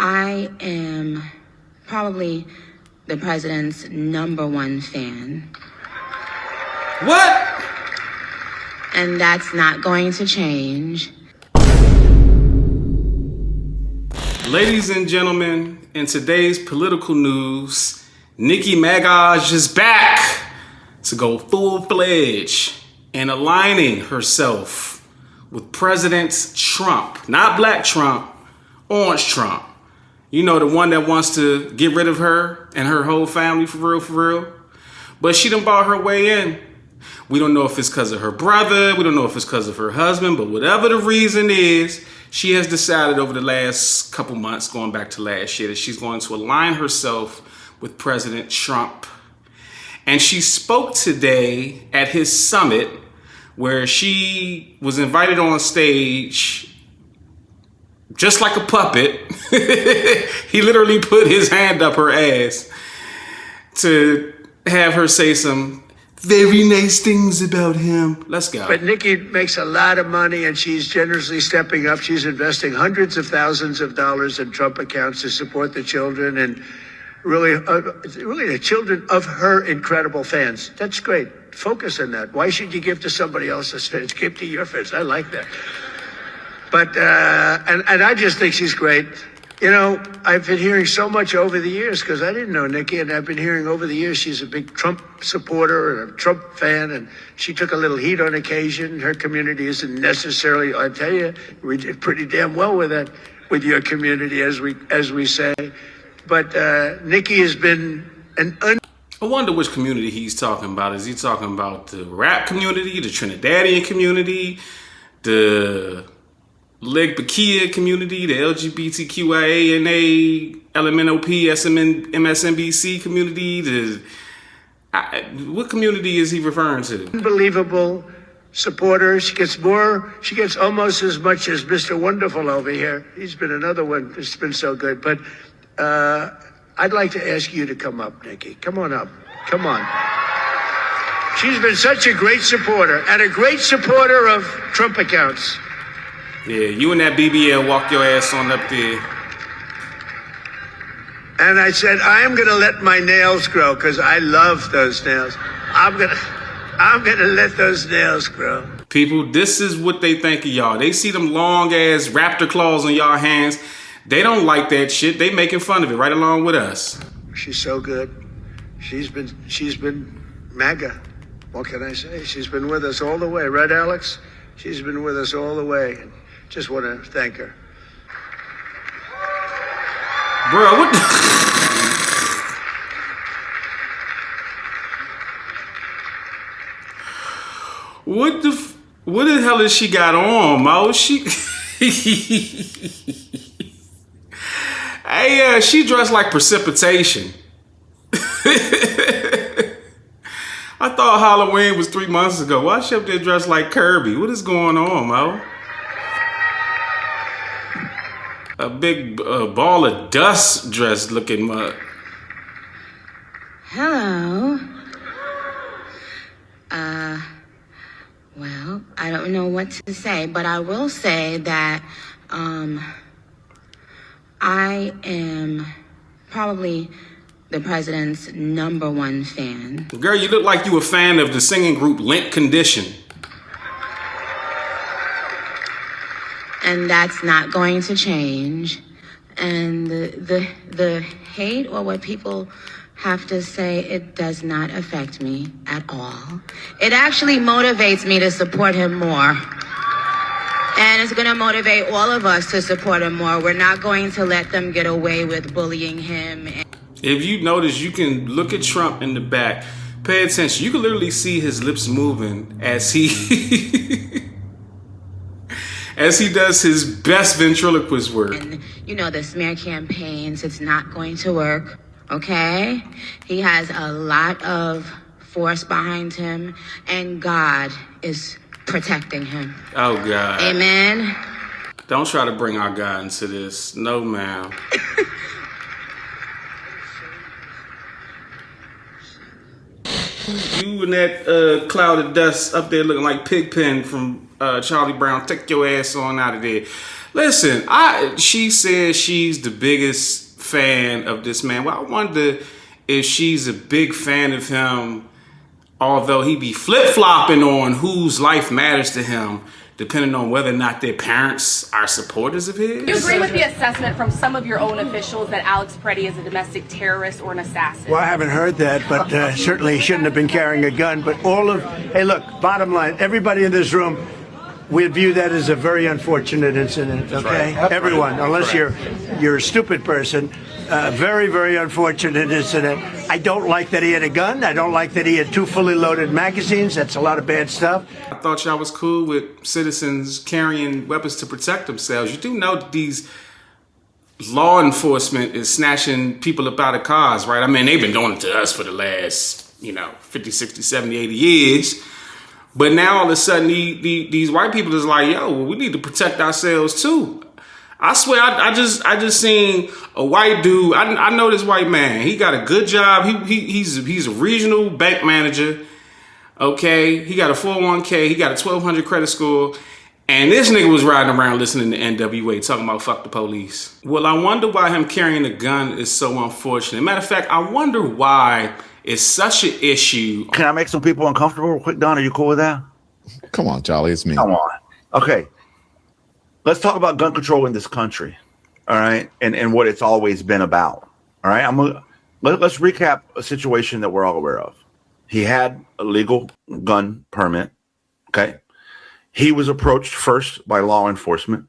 I am probably the president's #1 fan. What? And that's not going to change. Ladies and gentlemen, in today's political news, Nicki Minaj is back to go full-fledged and aligning herself with President Trump. Not Black Trump, Orange Trump. You know, the one that wants to get rid of her and her whole family for real. But she done bought her way in. We don't know if it's because of her brother. We don't know if it's because of her husband. But whatever the reason is, she has decided over the last couple months, going back to last year, that she's going to align herself with President Trump. And she spoke today at his summit where she was invited on stage just like a puppet. He literally put his hand up her ass to have her say some very nice things about him. Let's go. But Nikki makes a lot of money, and she's generously stepping up. She's investing hundreds of thousands of dollars in Trump accounts to support the children and really the children of her incredible fans. That's great. Focus on that. Why should you give to somebody else's fans? Give to your fans. I like that. But and I just think she's great. You know, I've been hearing so much over the years because I didn't know Nikki, and I've been hearing over the years she's a big Trump supporter and a Trump fan, and she took a little heat on occasion. Her community isn't necessarily, I tell you, we did pretty damn well with that, with your community, as we say. But Nikki has been I wonder which community he's talking about. Is he talking about the rap community, the Trinidadian community, the Legbakia community, the LGBTQIA&A, LMNOP, MSNBC community? What community is he referring to? unbelievable supporter. She gets almost as much as Mr. Wonderful over here. He's been another one that's been so good. But I'd like to ask you to come up, Nikki. Come on up. Come on. She's been such a great supporter, and a great supporter of Trump accounts. Yeah, you and that BBL walk your ass on up there. And I said, I am going to let my nails grow because I love those nails. I'm gonna let those nails grow. People, this is what they think of y'all. They see them long ass raptor claws on y'all hands. They don't like that shit. They making fun of it right along with us. She's so good. She's been MAGA. What can I say? She's been with us all the way. Right, Alex? She's been with us all the way. Just want to thank her. Bro, what the hell has she got on, Mo? Hey, she dressed like precipitation. I thought Halloween was 3 months ago. Why she up there dressed like Kirby? What is going on, Mo? A big ball of dust dress looking mug. Hello. Well, I don't know what to say, but I will say that I am probably the president's #1 fan. Girl, you look like you a fan of the singing group Lint Condition. And that's not going to change. And the hate or what people have to say, it does not affect me at all. It actually motivates me to support him more. And it's going to motivate all of us to support him more. We're not going to let them get away with bullying him. If you notice, you can look at Trump in the back. Pay attention. You can literally see his lips moving as he as he does his best ventriloquist work. And, you know, the smear campaigns, it's not going to work, okay? He has a lot of force behind him, and God is protecting him. Oh, God. Amen. Don't try to bring our God into this. No, ma'am. You and that cloud of dust up there looking like Pigpen from Charlie Brown. Take your ass on out of there. Listen, she says she's the biggest fan of this man. Well, I wonder if she's a big fan of him, although he be flip-flopping on whose life matters to him, depending on whether or not their parents are supporters of his. Do you agree with the assessment from some of your own officials that Alex Preddy is a domestic terrorist or an assassin? Well, I haven't heard that, but certainly he shouldn't have been carrying a gun. But hey, look, bottom line, everybody in this room, we view that as a very unfortunate incident, okay? Right. Everyone, unless you're a stupid person, very, very unfortunate incident. I don't like that he had a gun. I don't like that he had 2 fully loaded magazines. That's a lot of bad stuff. I thought y'all was cool with citizens carrying weapons to protect themselves. You do know that these law enforcement is snatching people up out of cars, right? I mean, they've been doing it to us for the last, 50, 60, 70, 80 years. But now all of a sudden, these white people is like, yo, well, we need to protect ourselves too. I swear, I just seen a white dude. I know this white man. He got a good job. He's a regional bank manager. Okay, he got a 401k. He got a 1200 credit score. And this nigga was riding around listening to NWA talking about fuck the police. Well, I wonder why him carrying a gun is so unfortunate. Matter of fact, I wonder why it's such an issue. Can I make some people uncomfortable real quick, Don? Are you cool with that? Come on, Charlie, it's me. Come on. Okay. Let's talk about gun control in this country, all right, and what it's always been about, all right? Let's recap a situation that we're all aware of. He had a legal gun permit, okay? He was approached first by law enforcement.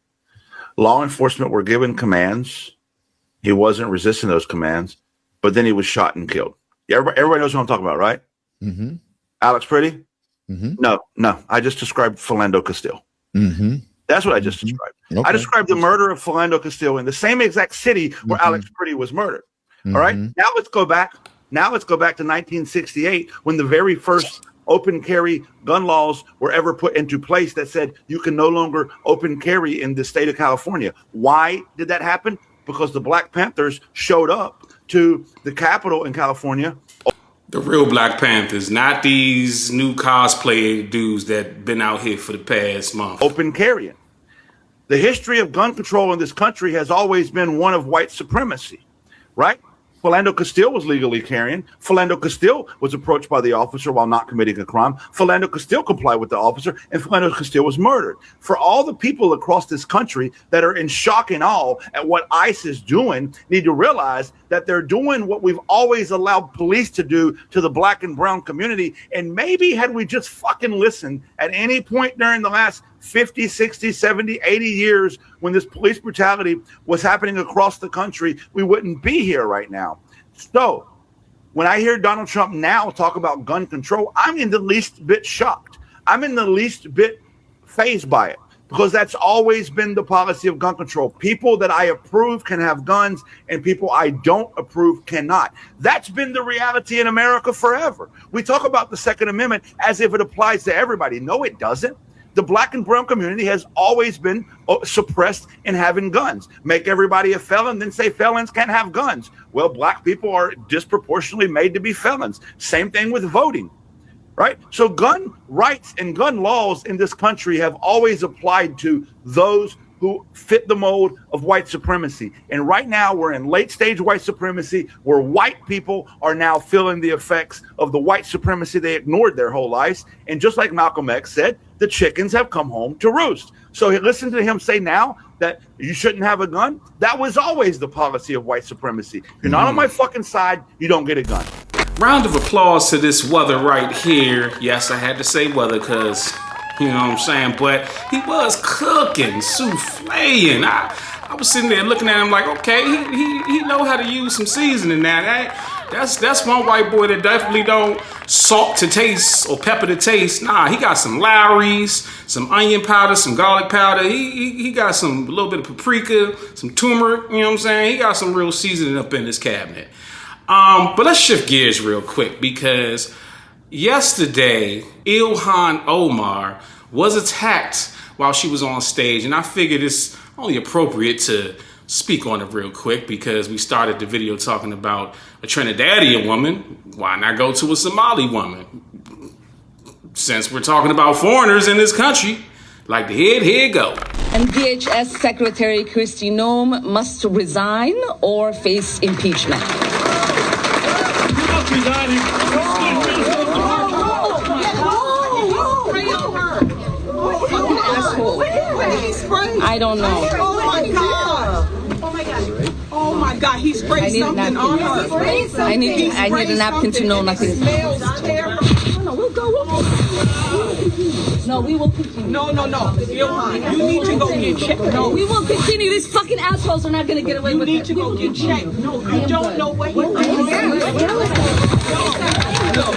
Law enforcement were given commands. He wasn't resisting those commands, but then he was shot and killed. Everybody knows what I'm talking about, right? Mm-hmm. Alex Preddy? Mm-hmm. No. I just described Philando Castile. Mm-hmm. That's what I just described. Okay. I described the murder of Philando Castile in the same exact city where Alex Preddy was murdered. All right. Now let's go back. To 1968 when the very first open carry gun laws were ever put into place that said you can no longer open carry in the state of California. Why did that happen? Because the Black Panthers showed up to the Capitol in California. The real Black Panthers, not these new cosplay dudes that been out here for the past month. Open carrying. The history of gun control in this country has always been one of white supremacy, right? Philando Castile was legally carrying. Philando Castile was approached by the officer while not committing a crime. Philando Castile complied with the officer, and Philando Castile was murdered. For all the people across this country that are in shock and awe at what ICE is doing, need to realize that they're doing what we've always allowed police to do to the Black and brown community. And maybe had we just fucking listened at any point during the last 50, 60, 70, 80 years when this police brutality was happening across the country, we wouldn't be here right now. So when I hear Donald Trump now talk about gun control, I'm in the least bit shocked. I'm in the least bit fazed by it because that's always been the policy of gun control. People that I approve can have guns and people I don't approve cannot. That's been the reality in America forever. We talk about the Second Amendment as if it applies to everybody. No, it doesn't. The Black and brown community has always been suppressed in having guns. Make everybody a felon, then say felons can't have guns. Well, Black people are disproportionately made to be felons. Same thing with voting, right? So gun rights and gun laws in this country have always applied to those who fit the mold of white supremacy. And right now we're in late stage white supremacy where white people are now feeling the effects of the white supremacy they ignored their whole lives. And just like Malcolm X said, the chickens have come home to roost. So listen to him say now that you shouldn't have a gun. That was always the policy of white supremacy. If you're not on my fucking side, you don't get a gun. Round of applause to this weather right here. Yes, I had to say weather because, you know what I'm saying? But he was cooking, souffleing. I was sitting there looking at him like, okay, he know how to use some seasoning now. That's one white boy that definitely don't salt to taste or pepper to taste. Nah, he got some Lowry's, some onion powder, some garlic powder. He got a little bit of paprika, some turmeric, you know what I'm saying? He got some real seasoning up in his cabinet. But let's shift gears real quick because yesterday, Ilhan Omar was attacked while she was on stage, and I figured it's only appropriate to speak on it real quick because we started the video talking about a Trinidadian woman. Why not go to a Somali woman? Since we're talking about foreigners in this country, like the head, here you go. And DHS Secretary Kristi Noem must resign or face impeachment. Not resigning. I don't know. Oh my God. Oh my God, he sprayed something on her. I need a napkin to know nothing. No, we will continue. No. You need to go get checked. No, We will continue. These fucking assholes are not going to get away you with need it. to go get checked. No, you don't know what you're doing. No.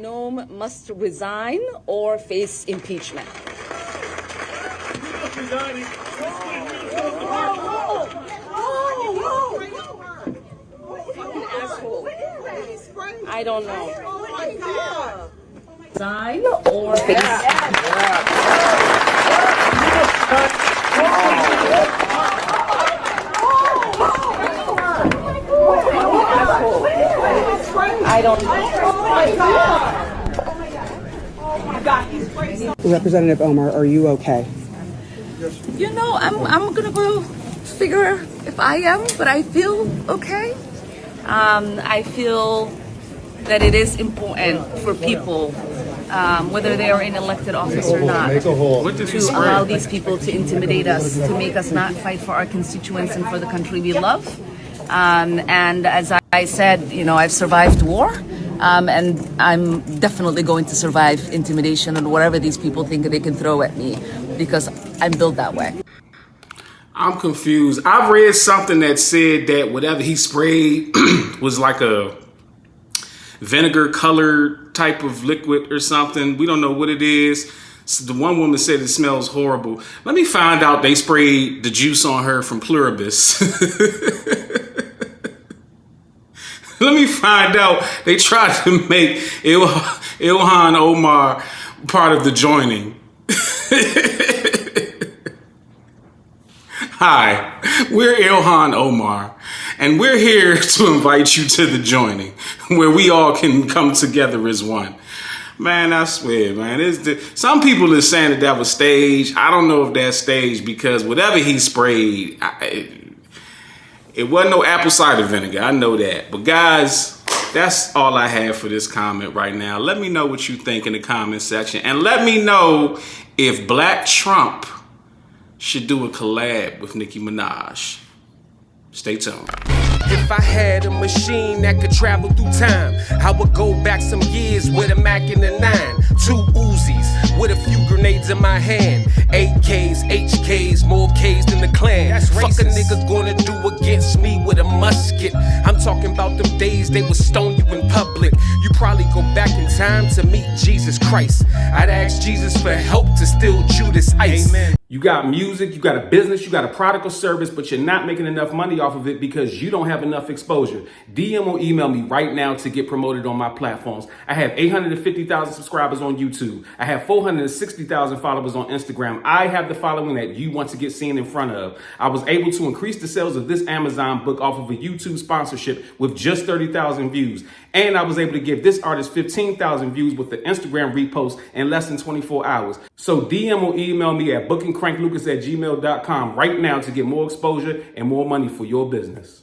Noem must resign or face impeachment. Resigning. I don't know. Oh my God. Resign or face. I don't know. Representative Omar, are you okay? You know, I'm gonna go figure if I am, but I feel okay. I feel that it is important for people, whether they are in elected office or not, to allow these people to intimidate us, to make us not fight for our constituents and for the country we love. And as I said, you know, I've survived war. And I'm definitely going to survive intimidation and whatever these people think they can throw at me, because I'm built that way. I'm confused. I've read something that said that whatever he sprayed was like a vinegar colored type of liquid or something. We don't know what it is. So the one woman said it smells horrible. Let me find out they sprayed the juice on her from Pluribus. Let me find out they tried to make Ilhan Omar part of the joining. Hi, we're Ilhan Omar, and we're here to invite you to the joining, where we all can come together as one. Man, I swear, man, some people are saying that was staged. I don't know if that's staged, because whatever he sprayed, it wasn't no apple cider vinegar. I know that. But guys, that's all I have for this comment right now. Let me know what you think in the comment section. And let me know if Black Trump should do a collab with Nicki Minaj. Stay tuned. If I had a machine that could travel through time, I would go back some years with a Mac and a 9, 2 Uzis with a few grenades in my hand, 8Ks, HKs, more Ks than the Klan. That's racist. Fuck a nigga gonna do against me with a musket. I'm talking about them days they would stone you in public. You probably go back in time to meet Jesus Christ. I'd ask Jesus for help to steal Judas Ice. Amen. You got music, you got a business, you got a product or service, but you're not making enough money off of it because you don't have enough exposure. DM or email me right now to get promoted on my platforms. I have 850,000 subscribers on YouTube. I have 460,000 followers on Instagram. I have the following that you want to get seen in front of. I was able to increase the sales of this Amazon book off of a YouTube sponsorship with just 30,000 views. And I was able to give this artist 15,000 views with the Instagram repost in less than 24 hours. So DM or email me at bookingcranklucas@gmail.com right now to get more exposure and more money for your business.